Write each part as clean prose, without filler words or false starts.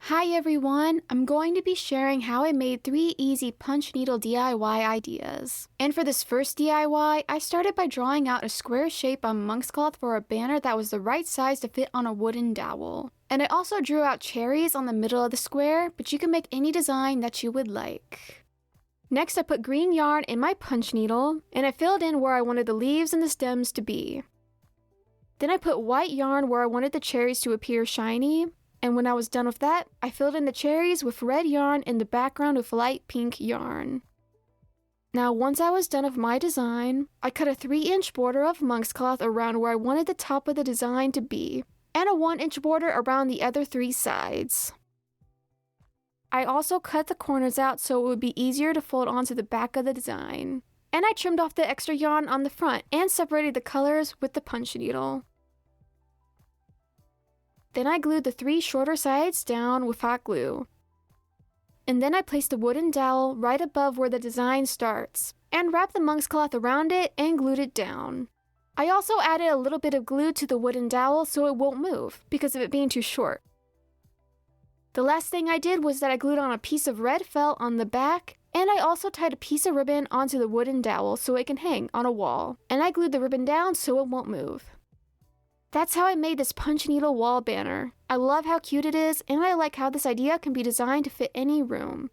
Hi everyone, I'm going to be sharing how I made 3 easy punch needle DIY ideas. And for this first DIY, I started by drawing out a square shape on monk's cloth for a banner that was the right size to fit on a wooden dowel. And I also drew out cherries on the middle of the square, but you can make any design that you would like. Next, I put green yarn in my punch needle, and I filled in where I wanted the leaves and the stems to be. Then I put white yarn where I wanted the cherries to appear shiny, and when I was done with that, I filled in the cherries with red yarn in the background with light pink yarn. Now, once I was done with my design, I cut a 3-inch border of monk's cloth around where I wanted the top of the design to be, and a 1-inch border around the other 3 sides. I also cut the corners out so it would be easier to fold onto the back of the design. And I trimmed off the extra yarn on the front and separated the colors with the punch needle. Then I glued the 3 shorter sides down with hot glue. And then I placed the wooden dowel right above where the design starts, and wrapped the monk's cloth around it and glued it down. I also added a little bit of glue to the wooden dowel so it won't move, because of it being too short. The last thing I did was that I glued on a piece of red felt on the back, and I also tied a piece of ribbon onto the wooden dowel so it can hang on a wall, and I glued the ribbon down so it won't move. That's how I made this punch needle wall banner. I love how cute it is, and I like how this idea can be designed to fit any room.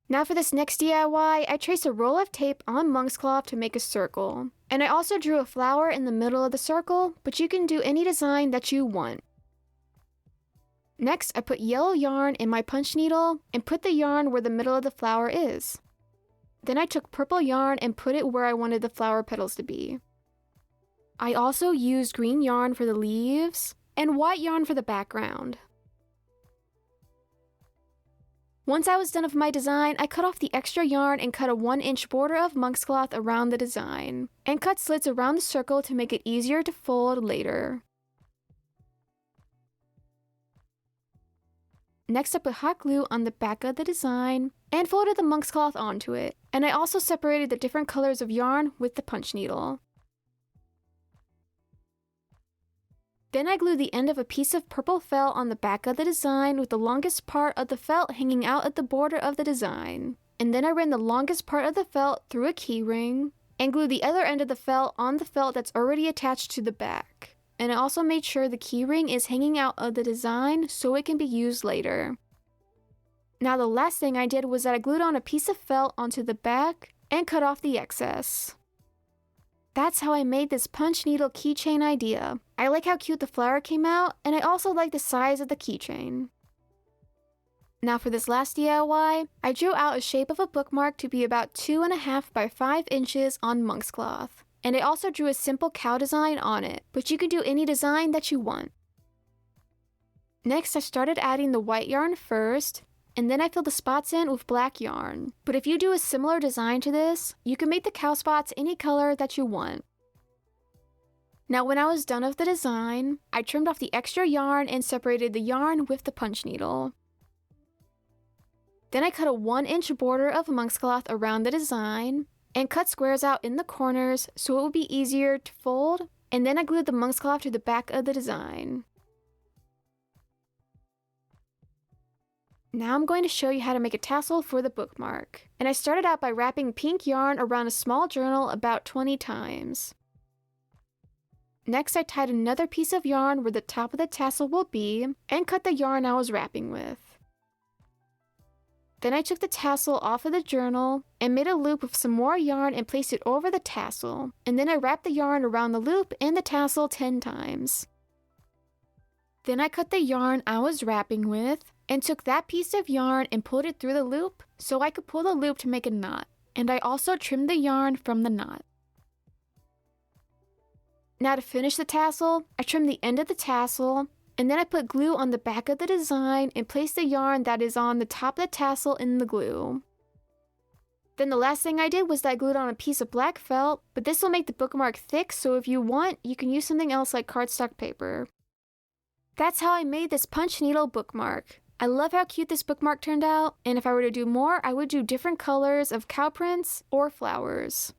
Now for this next DIY, I traced a roll of tape on monk's cloth to make a circle. And I also drew a flower in the middle of the circle, but you can do any design that you want. Next, I put yellow yarn in my punch needle and put the yarn where the middle of the flower is. Then I took purple yarn and put it where I wanted the flower petals to be. I also used green yarn for the leaves and white yarn for the background. Once I was done with my design, I cut off the extra yarn and cut a 1-inch border of monk's cloth around the design, and cut slits around the circle to make it easier to fold later. Next, I put hot glue on the back of the design and folded the monk's cloth onto it, and I also separated the different colors of yarn with the punch needle. Then I glued the end of a piece of purple felt on the back of the design with the longest part of the felt hanging out at the border of the design. And then I ran the longest part of the felt through a key ring and glued the other end of the felt on the felt that's already attached to the back. And I also made sure the key ring is hanging out of the design so it can be used later. Now the last thing I did was that I glued on a piece of felt onto the back and cut off the excess. That's how I made this punch needle keychain idea. I like how cute the flower came out, and I also like the size of the keychain. Now for this last DIY, I drew out a shape of a bookmark to be about 2.5 by 5 inches on monk's cloth. And I also drew a simple cow design on it, but you can do any design that you want. Next, I started adding the white yarn first, and then I filled the spots in with black yarn. But if you do a similar design to this, you can make the cow spots any color that you want. Now when I was done with the design, I trimmed off the extra yarn and separated the yarn with the punch needle. Then I cut a 1-inch border of monk's cloth around the design, and cut squares out in the corners so it would be easier to fold, and then I glued the monk's cloth to the back of the design. Now I'm going to show you how to make a tassel for the bookmark. And I started out by wrapping pink yarn around a small journal about 20 times. Next, I tied another piece of yarn where the top of the tassel will be, and cut the yarn I was wrapping with. Then I took the tassel off of the journal and made a loop with some more yarn and placed it over the tassel, and then I wrapped the yarn around the loop and the tassel 10 times. Then I cut the yarn I was wrapping with, and took that piece of yarn and pulled it through the loop so I could pull the loop to make a knot, and I also trimmed the yarn from the knot. Now to finish the tassel, I trimmed the end of the tassel, and then I put glue on the back of the design and placed the yarn that is on the top of the tassel in the glue. Then the last thing I did was that I glued on a piece of black felt, but this will make the bookmark thick, so if you want, you can use something else like cardstock paper. That's how I made this punch needle bookmark. I love how cute this bookmark turned out, and if I were to do more, I would do different colors of cow prints or flowers.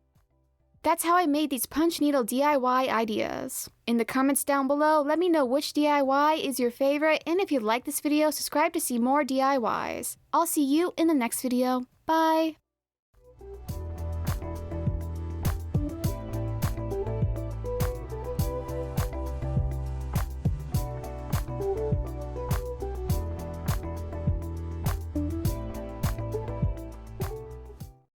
That's how I made these punch needle DIY ideas. In the comments down below, let me know which DIY is your favorite, and if you like this video, subscribe to see more DIYs. I'll see you in the next video. Bye!